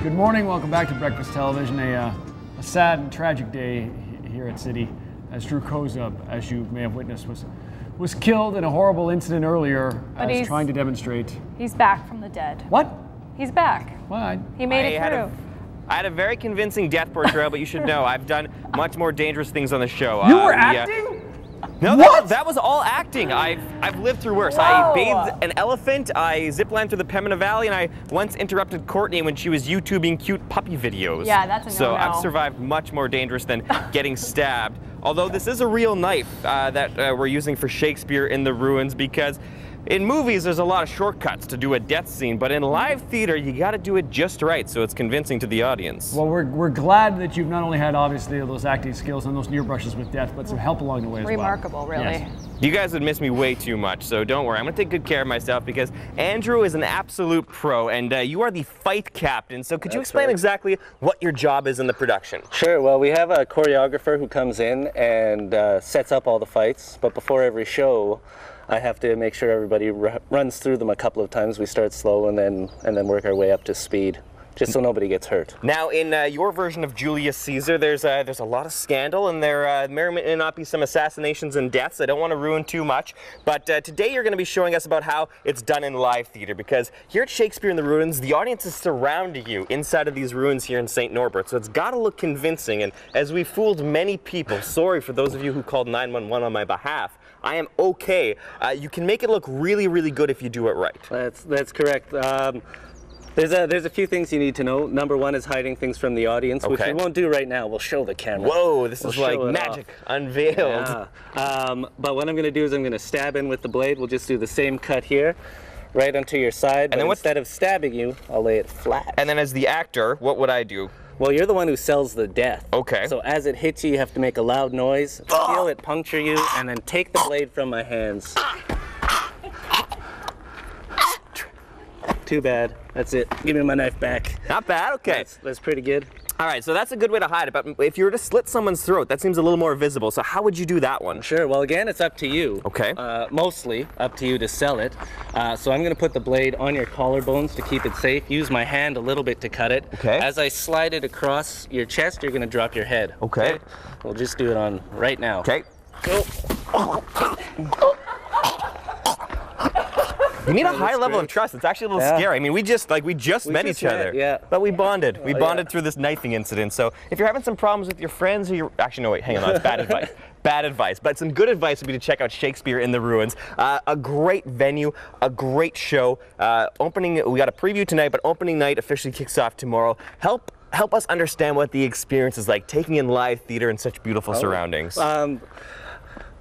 Good morning, welcome back to Breakfast Television. A sad and tragic day here at City, as Drew Kozub, as you may have witnessed, was killed in a horrible incident earlier as trying to demonstrate. He's back from the dead. What? He's back. Why? He made it through. I had a very convincing death portrayal, but you should know I've done much more dangerous things on the show. You were acting? No, that was all acting. I've lived through worse. Whoa. I bathed an elephant, I ziplined through the Pembina Valley, and I once interrupted Courtney when she was YouTubing cute puppy videos. Yeah, that's a no-no. So I've survived much more dangerous than getting stabbed. Although this is a real knife that we're using for Shakespeare in the Ruins, because in movies there's a lot of shortcuts to do a death scene, but in live theater you got to do it just right so it's convincing to the audience. Well, we're glad that you've not only had obviously those acting skills and those near brushes with death, but some help along the way as well. Remarkable, really. Yes. You guys would miss me way too much, so don't worry. I'm going to take good care of myself because Andrew is an absolute pro, and you are the fight captain. So could you explain exactly what your job is in the production? Sure. Well, we have a choreographer who comes in and sets up all the fights, but before every show, I have to make sure everybody runs through them a couple of times. We start slow and then work our way up to speed, just so nobody gets hurt. Now, in your version of Julius Caesar, there's a lot of scandal, and there may or may not be some assassinations and deaths. I don't want to ruin too much, but today you're going to be showing us about how it's done in live theater, because here at Shakespeare in the Ruins, the audience is surrounding you inside of these ruins here in St. Norbert, so it's got to look convincing. And as we fooled many people, sorry for those of you who called 911 on my behalf, I am okay. You can make it look really, really good if you do it right. That's correct. There's a few things you need to know. Number one is hiding things from the audience, which we won't do right now. We'll show the camera. Whoa, this is like magic unveiled. Yeah. But what I'm going to do is I'm going to stab in with the blade. We'll just do the same cut here, right onto your side. And then instead of stabbing you, I'll lay it flat. And then as the actor, what would I do? Well, you're the one who sells the death. Okay. So as it hits you, you have to make a loud noise, feel it puncture you, and then take the blade from my hands. Too bad. That's it. Give me my knife back. Not bad. Okay. That's pretty good. All right, so that's a good way to hide it, but if you were to slit someone's throat, that seems a little more visible, so how would you do that one? Sure, well again, it's up to you. Okay. Mostly up to you to sell it. So I'm gonna put the blade on your collarbones to keep it safe. Use my hand a little bit to cut it. Okay. As I slide it across your chest, you're gonna drop your head. Okay. We'll just do it on right now. Okay. You need a high level of trust. It's actually a little scary. I mean, we just met each other. Yeah. But we bonded. We bonded through this knifing incident. So if you're having some problems with your friends or your... Actually, no, wait, hang on. That's bad advice. Bad advice. But some good advice would be to check out Shakespeare in the Ruins. A great venue, a great show. We got a preview tonight, but opening night officially kicks off tomorrow. Help us understand what the experience is like, taking in live theater in such beautiful surroundings.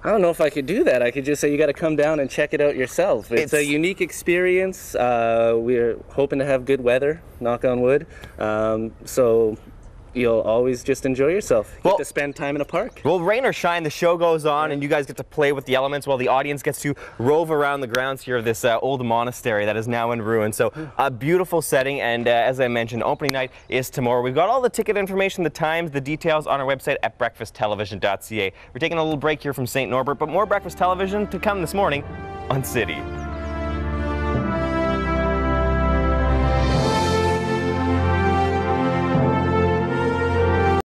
I don't know if I could do that. I could just say you got to come down and check it out yourself. It's a unique experience. We're hoping to have good weather, knock on wood. So you'll always just enjoy yourself. You get to spend time in a park. Well, rain or shine, the show goes on and you guys get to play with the elements while the audience gets to rove around the grounds here of this old monastery that is now in ruin. So a beautiful setting, and as I mentioned, opening night is tomorrow. We've got all the ticket information, the times, the details on our website at breakfasttelevision.ca. We're taking a little break here from St. Norbert, but more Breakfast Television to come this morning on City.